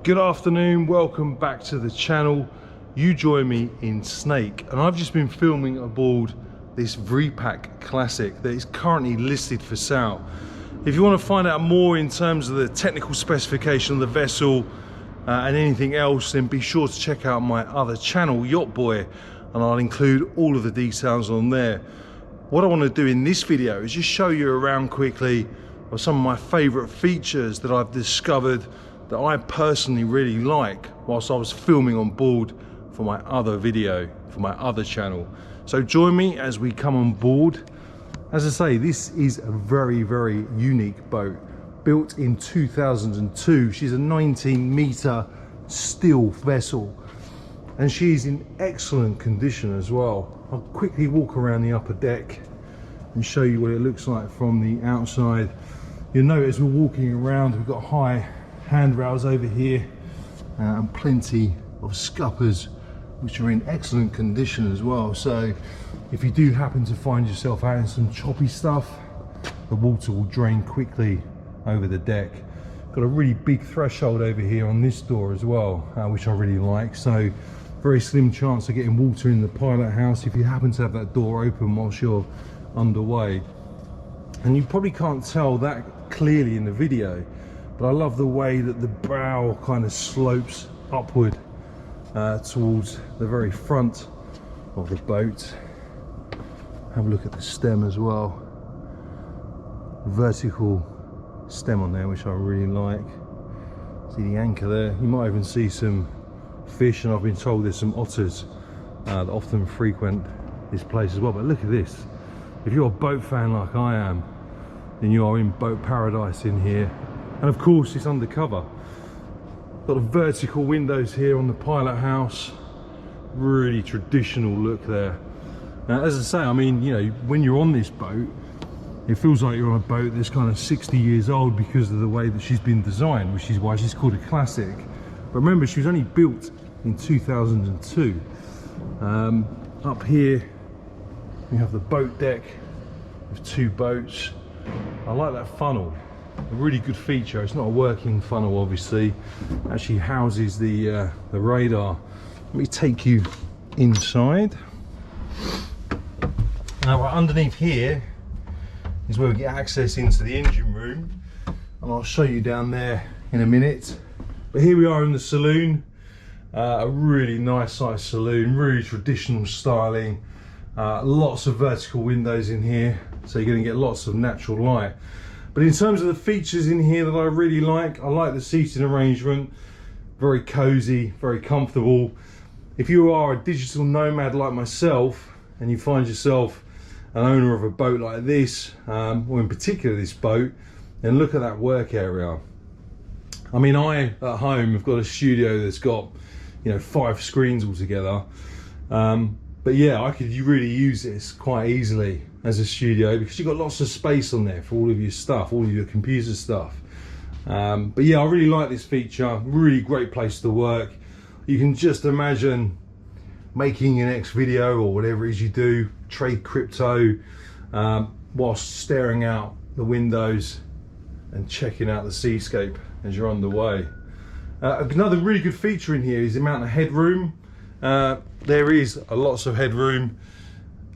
Good afternoon, welcome back to the channel. You join me in Snake, and I've just been filming aboard this Vripack Classic that is currently listed for sale. If you want to find out more in terms of the technical specification of the vessel and anything else, then be sure to check out my other channel, Yacht Boy, and I'll include all of the details on there. What I want to do in this video is just show you around quickly of some of my favourite features that I've discovered that I personally really like whilst I was filming on board for my other video, for my other channel. So join me as we come on board. As I say, this is a very, very unique boat. Built in 2002. She's a 19-metre steel vessel, and she's in excellent condition as well. I'll quickly walk around the upper deck and show you what it looks like from the outside. You'll notice we're walking around, we've got high handrails over here and plenty of scuppers which are in excellent condition as well. So if you do happen to find yourself out in some choppy stuff, the water will drain quickly over the deck. Got a really big threshold over here on this door as well, which I really like. So very slim chance of getting water in the pilot house if you happen to have that door open whilst you're underway. And you probably can't tell that clearly in the video, but I love the way that the bow kind of slopes upward towards the very front of the boat. Have a look at the stem as well. Vertical stem on there, which I really like. See the anchor there. You might even see some fish, and I've been told there's some otters that often frequent this place as well. But look at this. If you're a boat fan like I am, then you are in boat paradise in here. And of course it's undercover. Got the vertical windows here on the pilot house. Really traditional look there. Now, as I say, I mean, you know, when you're on this boat, it feels like you're on a boat that's kind of 60 years old because of the way that she's been designed, which is why she's called a classic. But remember, she was only built in 2002. Up here we have the boat deck with two boats. I like that funnel, a really good feature. It's not a working funnel, obviously. Actually houses the radar. Let me take you inside. Now, right underneath here is where we get access into the engine room, and I'll show you down there in a minute. But here we are in the saloon. A really nice sized saloon, really traditional styling. Lots of vertical windows in here, so you're going to get lots of natural light. But in terms of the features in here that I really like, I like the seating arrangement. Very cozy, very comfortable. If you are a digital nomad like myself and you find yourself an owner of a boat like this, or in particular this boat, then look at that work area. I mean, I at home have got a studio that's got, you know, 5 screens altogether. But yeah, I could really use this quite easily as a studio because you've got lots of space on there for all of your stuff, all of your computer stuff. But yeah, I really like this feature. Really great place to work. You can just imagine making your next video or whatever it is you do, trade crypto, whilst staring out the windows and checking out the seascape as you're underway. Another really good feature in here is the amount of headroom. There is lots of headroom,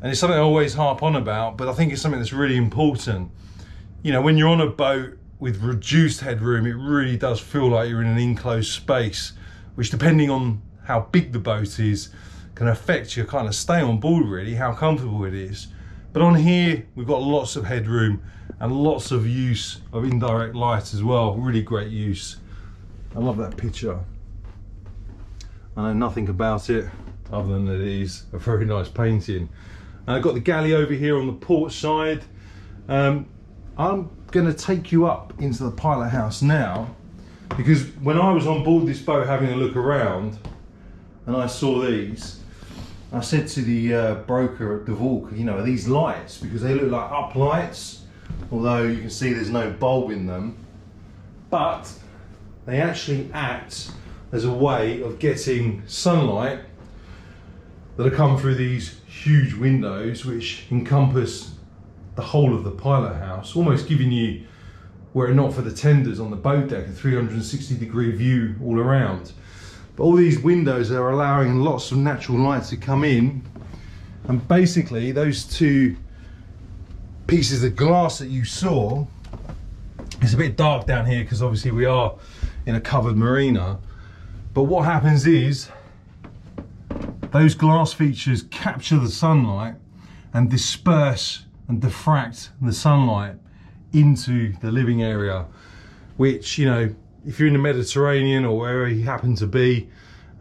and it's something I always harp on about, but I think it's something that's really important. You know, when you're on a boat with reduced headroom, it really does feel like you're in an enclosed space, which, depending on how big the boat is, can affect your kind of stay on board, really, how comfortable it is. But on here, we've got lots of headroom and lots of use of indirect light as well. Really great use. I love that picture. I know nothing about it other than that it is a very nice painting. I've got the galley over here on the port side. I'm going to take you up into the pilot house now, because when I was on board this boat having a look around and I saw these, I said to the broker at Devalk, you know, are these lights? Because they look like up lights, although you can see there's no bulb in them, but they actually act as a way of getting sunlight that'll come through these huge windows which encompass the whole of the pilot house, almost giving you were it not for the tenders on the boat deck, a 360-degree view all around. But all these windows are allowing lots of natural light to come in, and basically those two pieces of glass that you saw, it's a bit dark down here because obviously we are in a covered marina, but what happens is those glass features capture the sunlight and disperse and diffract the sunlight into the living area, which, you know, if you're in the Mediterranean or wherever you happen to be,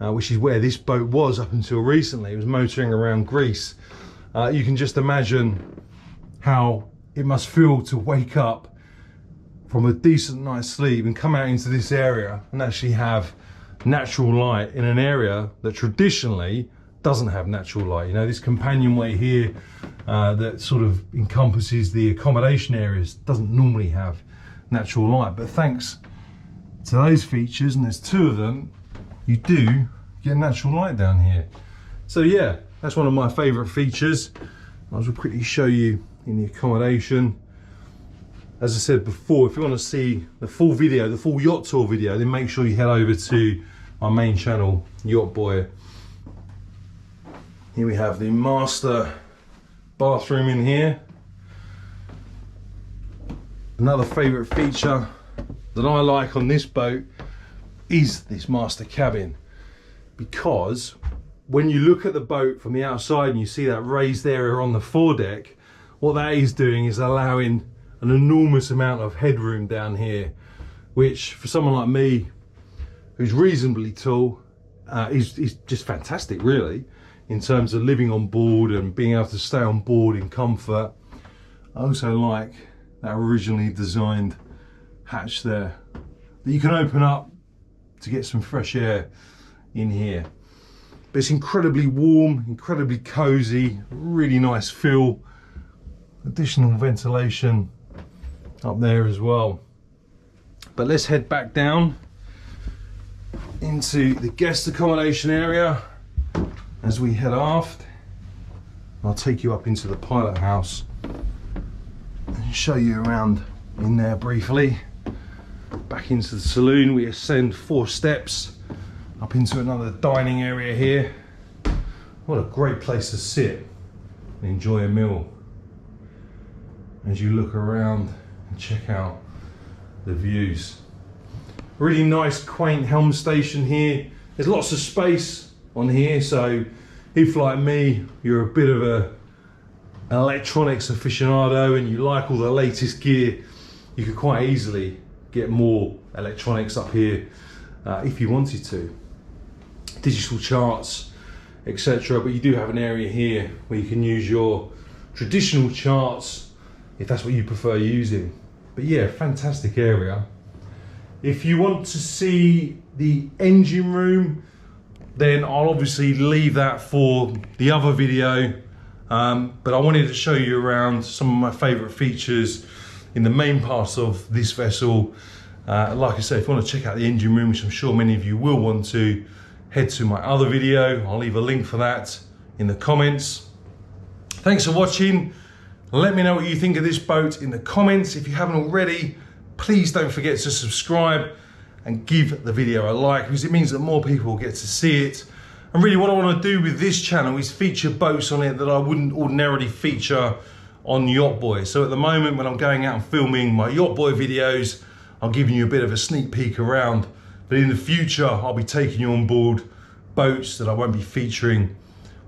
which is where this boat was up until recently, it was motoring around Greece, you can just imagine how it must feel to wake up from a decent night's sleep and come out into this area and actually have natural light in an area that traditionally doesn't have natural light. You know, this companionway here that sort of encompasses the accommodation areas doesn't normally have natural light, but thanks to those features, and there's two of them, you do get natural light down here. So yeah, that's one of my favorite features. I'll just quickly show you in the accommodation. As I said before, if you want to see the full video, the full yacht tour video, then make sure you head over to my main channel, Yacht Boy. Here we have the master bathroom in here. Another favorite feature that I like on this boat is this master cabin, because when you look at the boat from the outside and you see that raised area on the foredeck, what that is doing is allowing an enormous amount of headroom down here, which for someone like me who's reasonably tall is just fantastic, really, in terms of living on board and being able to stay on board in comfort. I also like that originally designed hatch there that you can open up to get some fresh air in here. But it's incredibly warm, incredibly cozy, really nice feel. Additional ventilation up there as well. But let's head back down into the guest accommodation area as we head aft. I'll take you up into the pilot house and show you around in there briefly. Back into the saloon, we ascend 4 steps up into another dining area here. What a great place to sit and enjoy a meal as you look around and check out the views. Really nice quaint helm station here. There's lots of space on here, so if like me you're a bit of an electronics aficionado and you like all the latest gear, you could quite easily get more electronics up here if you wanted to. Digital charts, etc. But you do have an area here where you can use your traditional charts if that's what you prefer using. But yeah, fantastic area. If you want to see the engine room, then I'll obviously leave that for the other video. But I wanted to show you around some of my favorite features in the main parts of this vessel. Like I say, if you want to check out the engine room, which I'm sure many of you will want to, head to my other video. I'll leave a link for that in the comments. Thanks for watching. Let me know what you think of this boat in the comments. If you haven't already, please don't forget to subscribe and give the video a like, because it means that more people will get to see it. And really what I want to do with this channel is feature boats on it that I wouldn't ordinarily feature on Yacht Boy. So at the moment, when I'm going out and filming my Yacht Boy videos, I'm giving you a bit of a sneak peek around. But in the future, I'll be taking you on board boats that I won't be featuring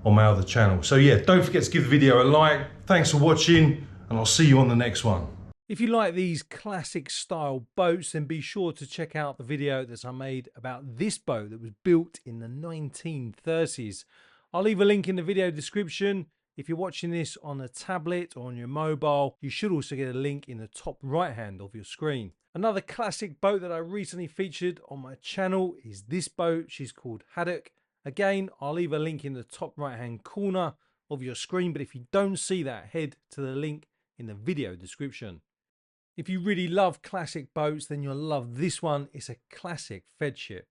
on my other channel. So yeah, don't forget to give the video a like. Thanks for watching, and I'll see you on the next one. If you like these classic style boats, then be sure to check out the video that I made about this boat that was built in the 1930s. I'll leave a link in the video description. If you're watching this on a tablet or on your mobile, you should also get a link in the top right hand of your screen. Another classic boat that I recently featured on my channel is this boat. She's called Haddock. Again, I'll leave a link in the top right hand corner of your screen, but if you don't see that, head to the link in the video description. If you really love classic boats, then you'll love this one. It's a Classic Feadship.